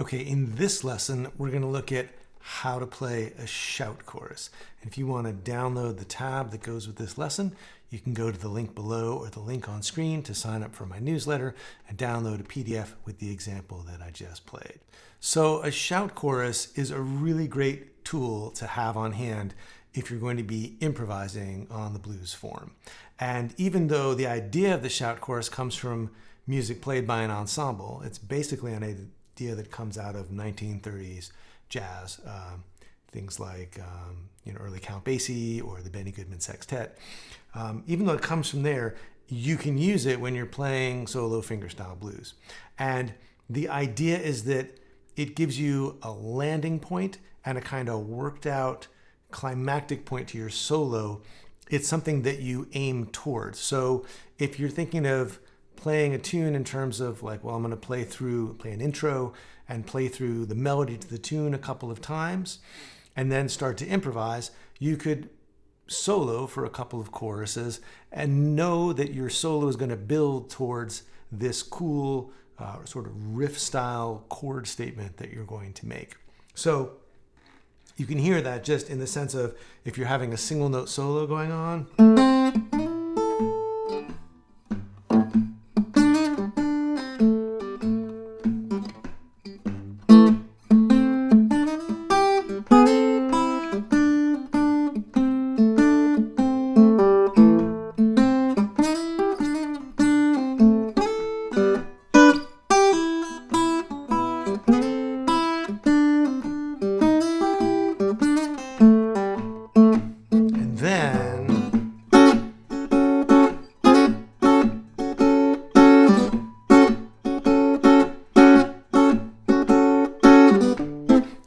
Okay, in this lesson, we're going to look at how to play a shout chorus. And if you want to download the tab that goes with this lesson, you can go to the link below or the link on screen to sign up for my newsletter and download a PDF with the example that I just played. So a shout chorus is a really great tool to have on hand if you're going to be improvising on the blues form. And even though the idea of the shout chorus comes from music played by an ensemble, it's basically an idea that comes out of 1930s jazz, things like early Count Basie or the Benny Goodman Sextet. Even though it comes from there, you can use it when you're playing solo fingerstyle blues. And the idea is that it gives you a landing point and a kind of worked out climactic point to your solo. It's something that you aim towards. So if you're thinking of playing a tune in terms of like, well, I'm going to play an intro and play through the melody to the tune a couple of times and then start to improvise, you could solo for a couple of choruses and know that your solo is going to build towards this cool sort of riff style chord statement that you're going to make. So you can hear that just in the sense of if you're having a single note solo going on.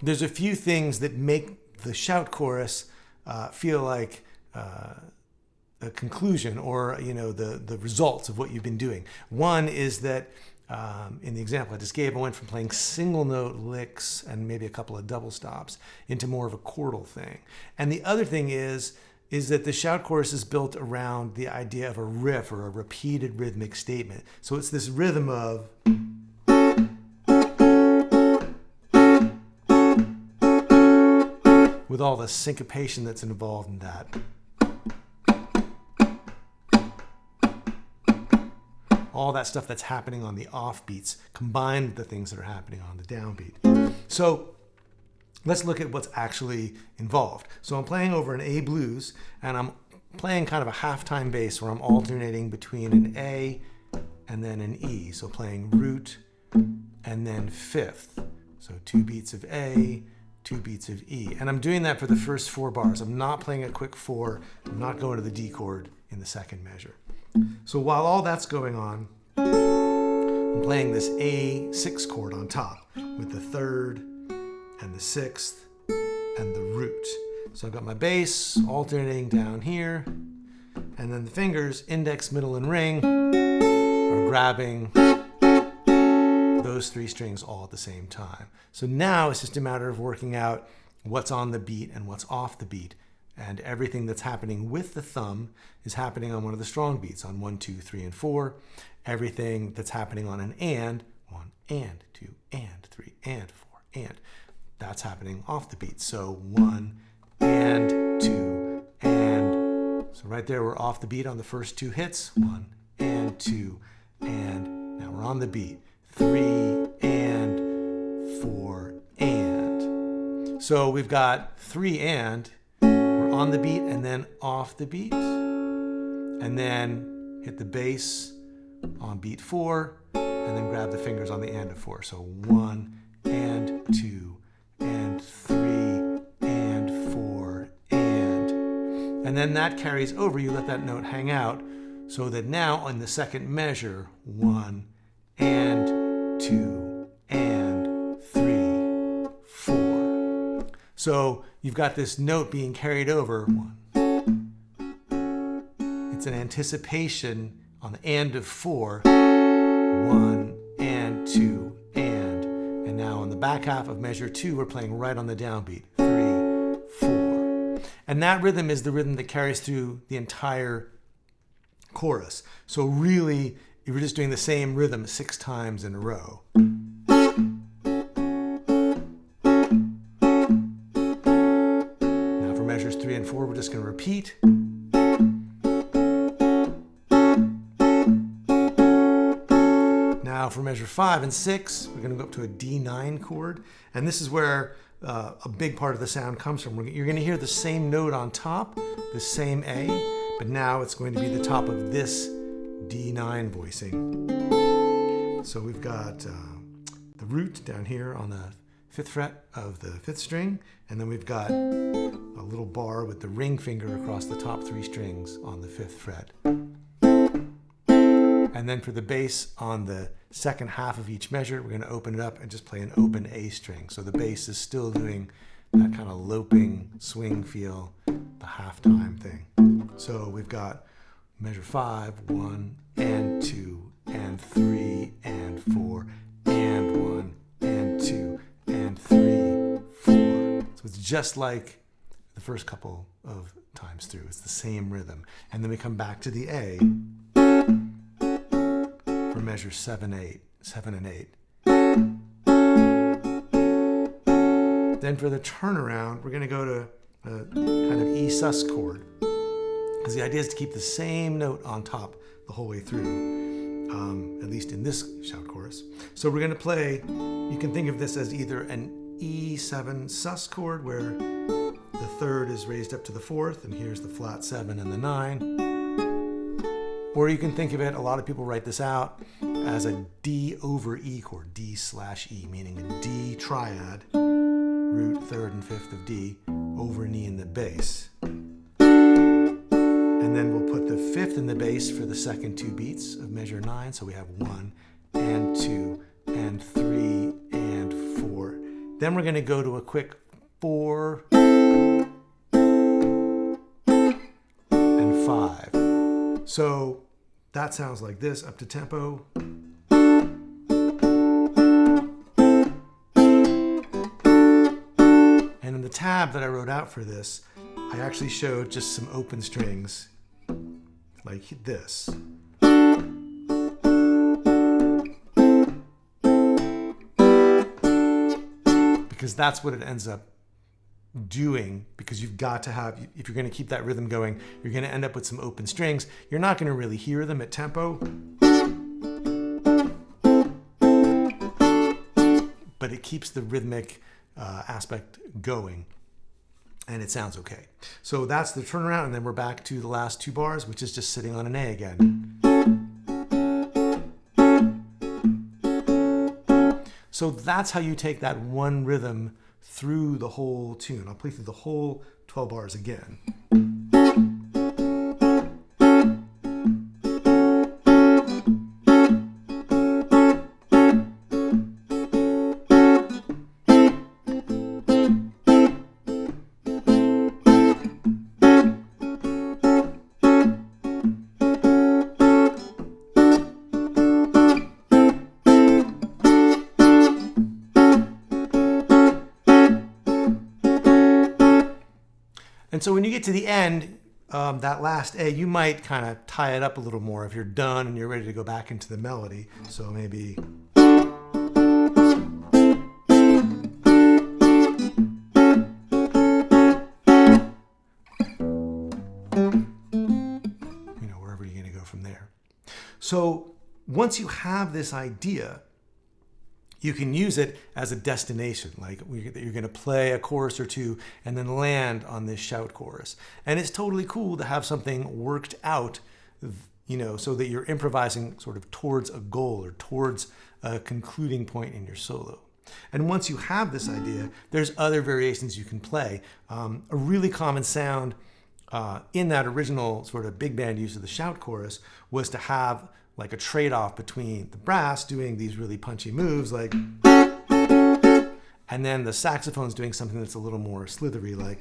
There's a few things that make the shout chorus feel like a conclusion or the results of what you've been doing. One is that in the example I just gave, I went from playing single note licks and maybe a couple of double stops into more of a chordal thing. And the other thing is that the shout chorus is built around the idea of a riff or a repeated rhythmic statement. So it's this rhythm of with all the syncopation that's involved in that. All that stuff that's happening on the offbeats combined with the things that are happening on the downbeat. So let's look at what's actually involved. So I'm playing over an A blues and I'm playing kind of a halftime bass where I'm alternating between an A and then an E. So playing root and then fifth. So 2 beats of A, 2 beats of E. And I'm doing that for the first 4 bars. I'm not playing a quick 4. I'm not going to the D chord in the second measure. So while all that's going on, I'm playing this A6 chord on top with the 3rd and the 6th and the root. So I've got my bass alternating down here, and then the fingers, index, middle, and ring, are grabbing those 3 strings all at the same time. So now it's just a matter of working out what's on the beat and what's off the beat. And everything that's happening with the thumb is happening on one of the strong beats on 1, 2, 3, and 4. Everything that's happening on an and, 1 and 2 and 3 and 4 and, that's happening off the beat. So 1 and 2 and. So right there we're off the beat on the first 2 hits. 1 and 2 and. Now we're on the beat. 3 and 4 and. So we've got 3 and. We're on the beat and then off the beat. And then hit the bass on beat 4 and then grab the fingers on the and of 4. So 1 and 2 and 3 and 4 and. And then that carries over. You let that note hang out so that now on the second measure, 1 and 2 and 3, 4. So you've got this note being carried over. 1. It's an anticipation on the and of 4. 1 and 2 and. And now on the back half of measure 2, we're playing right on the downbeat. 3, 4. And that rhythm is the rhythm that carries through the entire chorus. So really, you're just doing the same rhythm 6 times in a row. repeat. Now for measure 5 and 6, we're going to go up to a D9 chord, and this is where a big part of the sound comes from. You're going to hear the same note on top, the same A, but now it's going to be the top of this D9 voicing. So we've got the root down here on the 5th fret of the 5th string, and then we've got a little bar with the ring finger across the top 3 strings on the 5th fret. And then for the bass on the second half of each measure, we're going to open it up and just play an open A string. So the bass is still doing that kind of loping swing feel, the halftime thing. So we've got measure 5, 1 and 2 and 3 and 4 and 1 and 2 and 3, 4. So it's just like the first couple of times through. It's the same rhythm. And then we come back to the A for measure 7 and 8. Then for the turnaround, we're going to go to a kind of E sus chord, because the idea is to keep the same note on top the whole way through, at least in this shout chorus. So we're going to play, you can think of this as either an E7 sus chord where the 3rd is raised up to the 4th, and here's the flat 7 and the 9. Or you can think of it, a lot of people write this out, as a D over E chord, D/E, meaning a D triad, root 3rd and 5th of D, over an E in the bass. And then we'll put the 5th in the bass for the second 2 beats of measure 9. So we have 1 and 2 and 3 and 4. Then we're going to go to a quick 4 and 5. So that sounds like this, up to tempo. And in the tab that I wrote out for this, I actually showed just some open strings like this. Because that's what it ends up doing, because you've got to have, if you're going to keep that rhythm going, you're going to end up with some open strings. You're not going to really hear them at tempo, but it keeps the rhythmic aspect going, and it sounds okay. So that's the turnaround, and then we're back to the last 2 bars, which is just sitting on an A again. So that's how you take that one rhythm through the whole tune. I'll play through the whole 12 bars again. And so when you get to the end, that last A, you might kind of tie it up a little more if you're done and you're ready to go back into the melody. So maybe... wherever you're going to go from there. So once you have this idea, you can use it as a destination, like you're going to play a chorus or 2 and then land on this shout chorus. And it's totally cool to have something worked out, so that you're improvising sort of towards a goal or towards a concluding point in your solo. And once you have this idea, there's other variations you can play. A really common sound in that original sort of big band use of the shout chorus was to have like a trade-off between the brass doing these really punchy moves like, and then the saxophone's doing something that's a little more slithery like.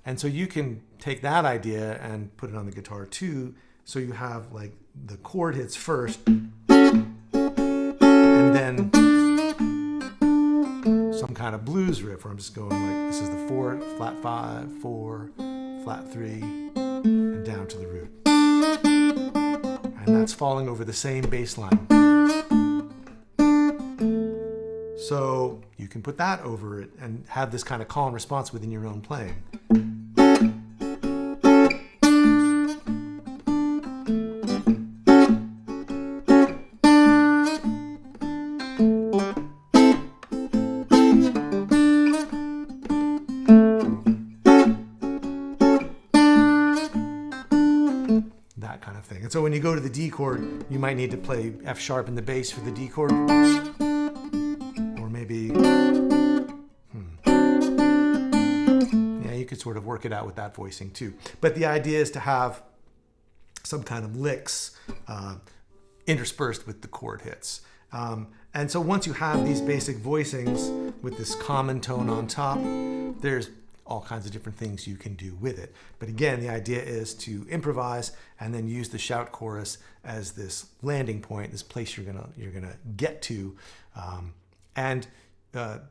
And so you can take that idea and put it on the guitar too, so you have like the chord hits first and then some kind of blues riff where I'm just going like, this is the 4, flat 5, 4, flat 3, and down to the root. And that's falling over the same bass line. So you can put that over it and have this kind of call and response within your own playing. that kind of thing. And so when you go to the D chord, you might need to play F sharp in the bass for the D chord, or maybe, yeah, you could sort of work it out with that voicing too. But the idea is to have some kind of licks interspersed with the chord hits. And so once you have these basic voicings with this common tone on top, there's all kinds of different things you can do with it. But again, the idea is to improvise and then use the shout chorus as this landing point, this place you're gonna get to.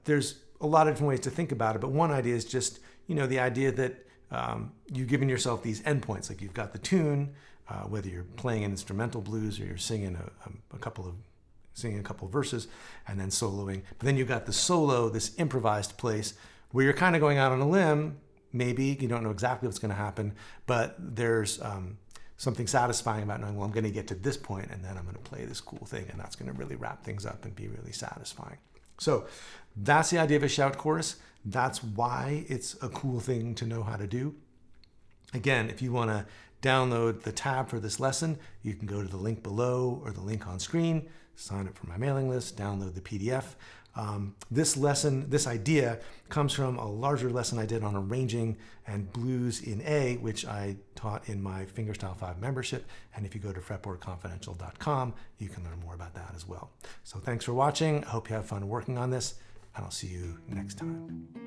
There's a lot of different ways to think about it, but one idea is just, the idea that you've given yourself these endpoints. Like you've got the tune, whether you're playing an instrumental blues or you're singing a couple of verses and then soloing. But then you've got the solo, this improvised place where you're kind of going out on a limb. Maybe you don't know exactly what's going to happen, but there's something satisfying about knowing, well, I'm going to get to this point and then I'm going to play this cool thing, and that's going to really wrap things up and be really satisfying. So that's the idea of a shout chorus. That's why it's a cool thing to know how to do. Again, if you want to download the tab for this lesson, you can go to the link below or the link on screen, sign up for my mailing list, download the PDF. This lesson, this idea comes from a larger lesson I did on arranging and blues in A, which I taught in my Fingerstyle 5 membership. And if you go to fretboardconfidential.com, you can learn more about that as well. So thanks for watching. I hope you have fun working on this, and I'll see you next time.